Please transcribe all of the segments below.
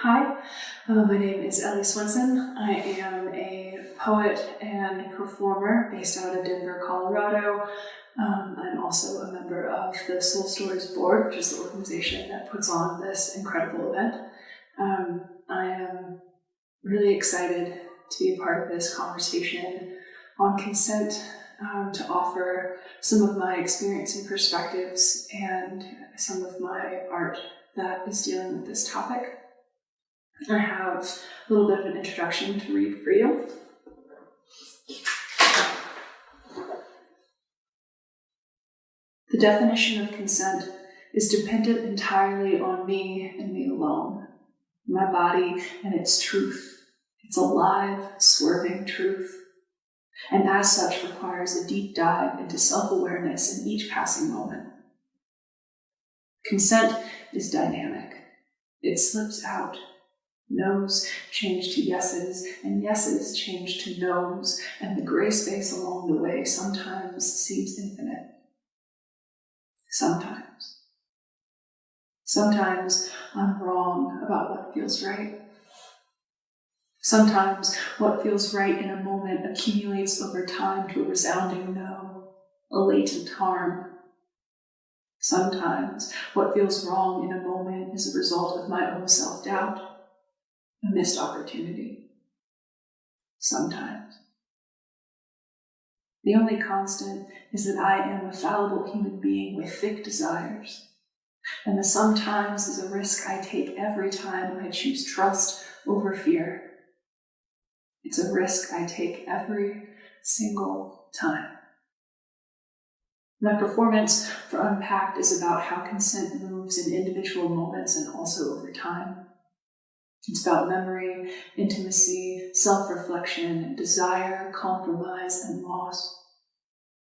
Hi, my name is Ellie Swensson. I am a poet and performer based out of Denver, Colorado. I'm also a member of the Soul Stories Board, which is the organization that puts on this incredible event. I am really excited to be a part of this conversation on consent, to offer some of my experience and perspectives and some of my art that is dealing with this topic. I have a little bit of an introduction to read for you. The definition of consent is dependent entirely on me and me alone, my body and its truth. It's a live, swerving truth, and as such requires a deep dive into self-awareness in each passing moment. Consent is dynamic. It slips out. No's change to yeses, and yeses change to no's, and the gray space along the way sometimes seems infinite. Sometimes I'm wrong about what feels right. Sometimes what feels right in a moment accumulates over time to a resounding no, a latent harm. Sometimes what feels wrong in a moment is a result of my own self-doubt. A missed opportunity. Sometimes. The only constant is that I am a fallible human being with thick desires, and the sometimes is a risk I take every time I choose trust over fear. It's a risk I take every single time. My performance for Unpacked is about how consent moves in individual moments and also over time. It's about memory, intimacy, self-reflection, desire, compromise, and loss.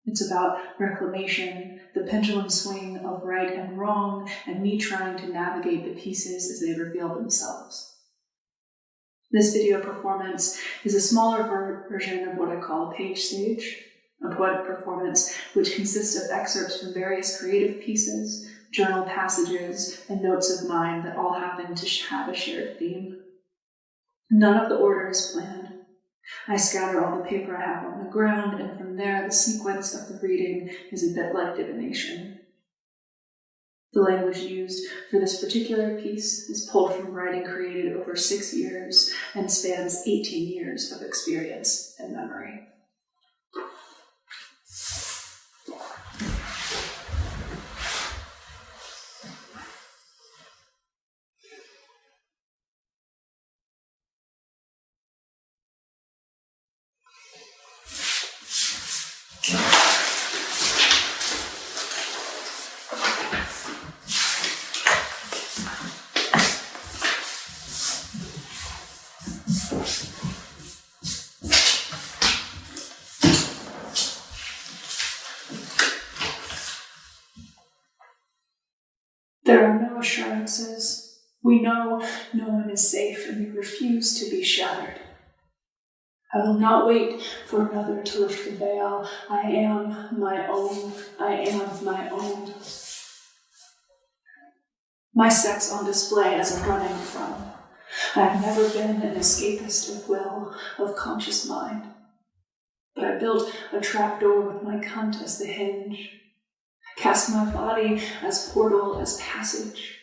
It's about reclamation, the pendulum swing of right and wrong, and me trying to navigate the pieces as they reveal themselves. This video performance is a smaller version of what I call a page stage, a poetic performance which consists of excerpts from various creative pieces, journal passages, and notes of mine that all happen to have a shared theme. None of the order is planned. I scatter all the paper I have on the ground, and from there the sequence of the reading is a bit like divination. The language used for this particular piece is pulled from writing created over 6 years and spans 18 years of experience and memory. There are no assurances. We know no one is safe, and we refuse to be shattered. I will not wait for another to lift the veil. I am my own. I am my own. My sex on display as a running from. I have never been an escapist of will, of conscious mind. But I built a trapdoor with my cunt as the hinge. Cast my body as portal, as passage.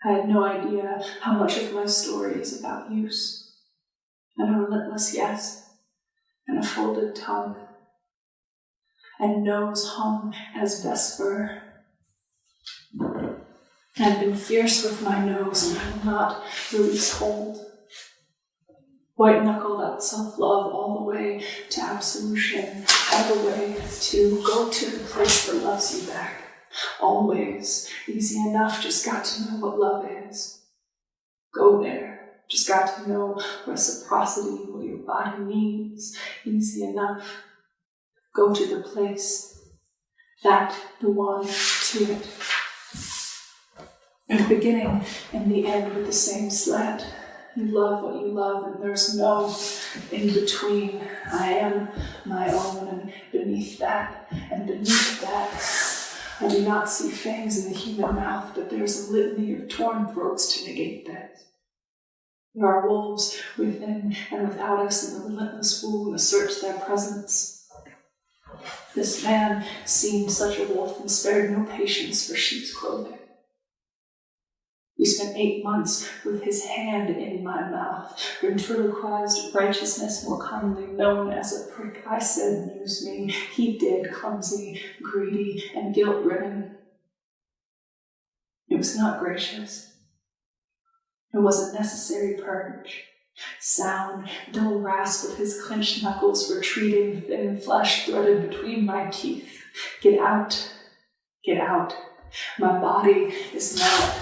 I had no idea how much of my story is about use, and a relentless yes, and a folded tongue, and nose hung as vesper. I've been fierce with my nose, and I will not release hold. White-knuckled out self-love all the way to absolution, all the way to go to the place that loves you back. Always. Easy enough, just got to know what love is. Go there. Just got to know reciprocity, what your body needs. Easy enough. Go to the place. That, the one, to it. In the beginning and the end with the same slant. You love what you love, and there's no in between. I am my own, and beneath that, I do not see fangs in the human mouth, but there's a litany of torn throats to negate this. There are wolves within and without us, and the relentless wound asserts their presence. This man seemed such a wolf and spared no patience for sheep's clothing. We spent 8 months with his hand in my mouth, ventriloquized righteousness more commonly known as a prick. I said, use me. He did, clumsy, greedy, and guilt-ridden. It was not gracious. It was a necessary purge. Sound, dull rasp of his clenched knuckles retreating, thin flesh threaded between my teeth. Get out. Get out. My body is not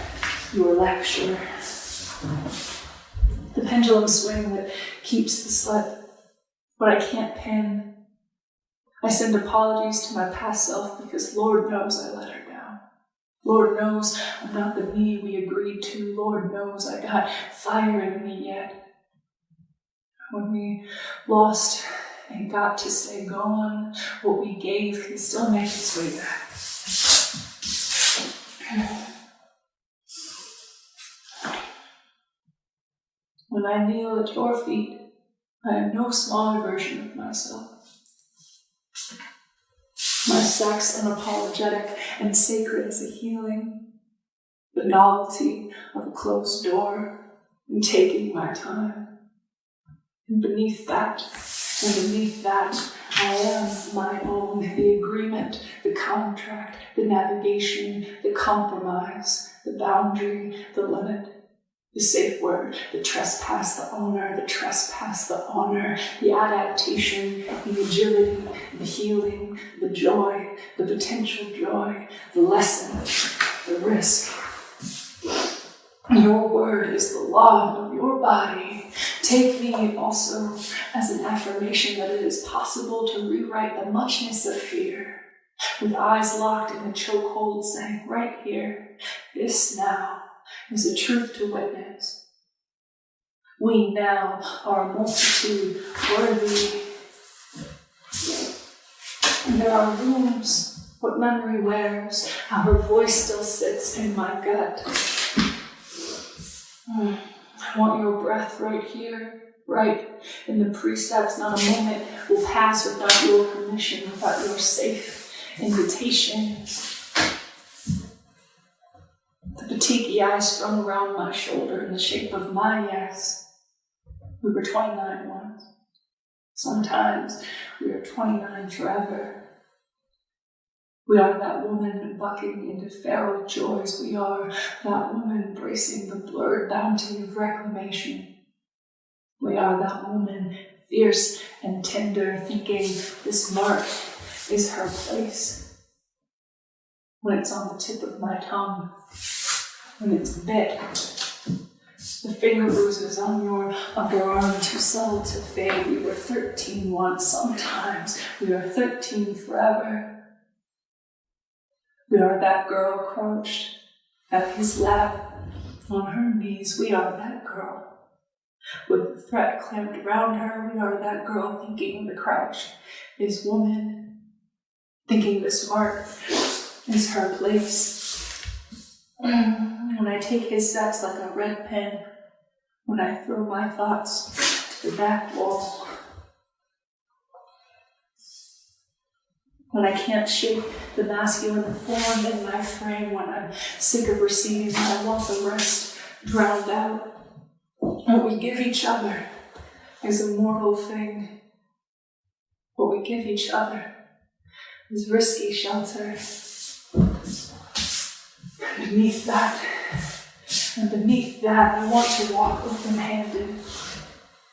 your lecture. The pendulum swing that keeps the slut, what I can't pin. I send apologies to my past self because Lord knows I let her down. Lord knows I'm not the me we agreed to. Lord knows I got fire in me yet. When we lost and got to stay gone, what we gave can still make its way back. When I kneel at your feet, I am no smaller version of myself. My sex unapologetic and sacred as a healing, the novelty of a closed door, and taking my time. And beneath that, I am my own, the agreement, the contract, the navigation, the compromise, the boundary, the limit, the safe word, the trespass, the owner, the trespass, the honor, the adaptation, the agility, the healing, the joy, the potential joy, the lesson, the risk. Your word is the law of your body. Take me also as an affirmation that it is possible to rewrite the muchness of fear, with eyes locked in a chokehold saying, right here, this now, is a truth to witness. We now are a multitude worthy. And there are wounds, what memory wears, how her voice still sits in my gut. I want your breath right here, right in the precepts. Not a moment will pass without your permission, without your safe invitation. The petite eyes strung around my shoulder in the shape of my yes. We were 29 once. Sometimes we are 29 forever. We are that woman bucking into feral joys. We are that woman bracing the blurred bounty of reclamation. We are that woman fierce and tender, thinking this mark is her place. When it's on the tip of my tongue, when it's bit, the finger bruises on your underarm too subtle to fade. We were 13 once, sometimes we are 13 forever. We are that girl crouched at his lap on her knees. We are that girl with the threat clamped around her. We are that girl thinking the crouch is woman, thinking this mark is her place. When I take his sex like a red pen, when I throw my thoughts to the back wall, when I can't shake the masculine form in my frame, when I'm sick of receiving, when I want the rest drowned out. What we give each other is a mortal thing. What we give each other is risky shelter. And beneath that, I want to walk open-handed,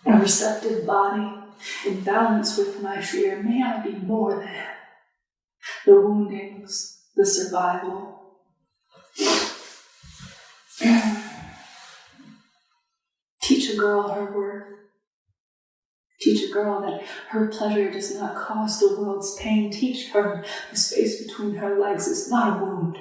a receptive body, in balance with my fear. May I be more than the woundings, the survival. Teach a girl her worth. Teach a girl that her pleasure does not cause the world's pain. Teach her the space between her legs is not a wound.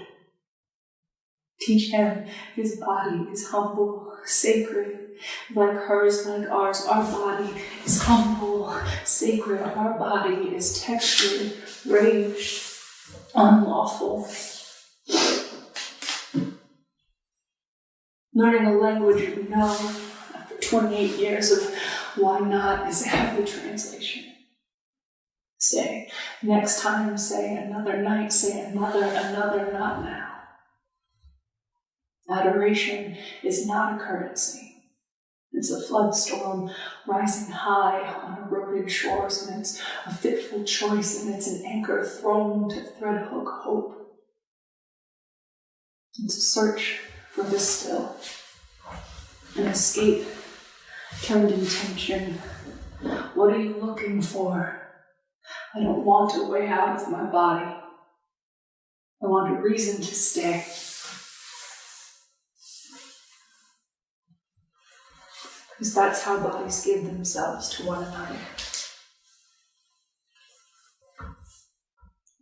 Teach him his body is humble, sacred, like hers, like ours. Our body is humble, sacred. Our body is textured, raged, unlawful. Learning a language you know after 28 years of why not is half the translation. Say, next time, say another night, say another, not now. Adoration is not a currency. It's a flood storm rising high on eroded shores, and it's a fitful choice, and it's an anchor thrown to thread hook hope. It's a search for the still, an escape turned intention. What are you looking for? I don't want a way out of my body. I want a reason to stay. Because that's how bodies give themselves to one another.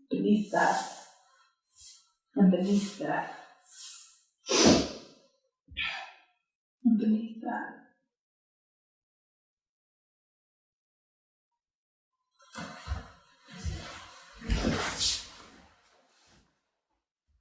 Beneath that, and beneath that, and beneath that.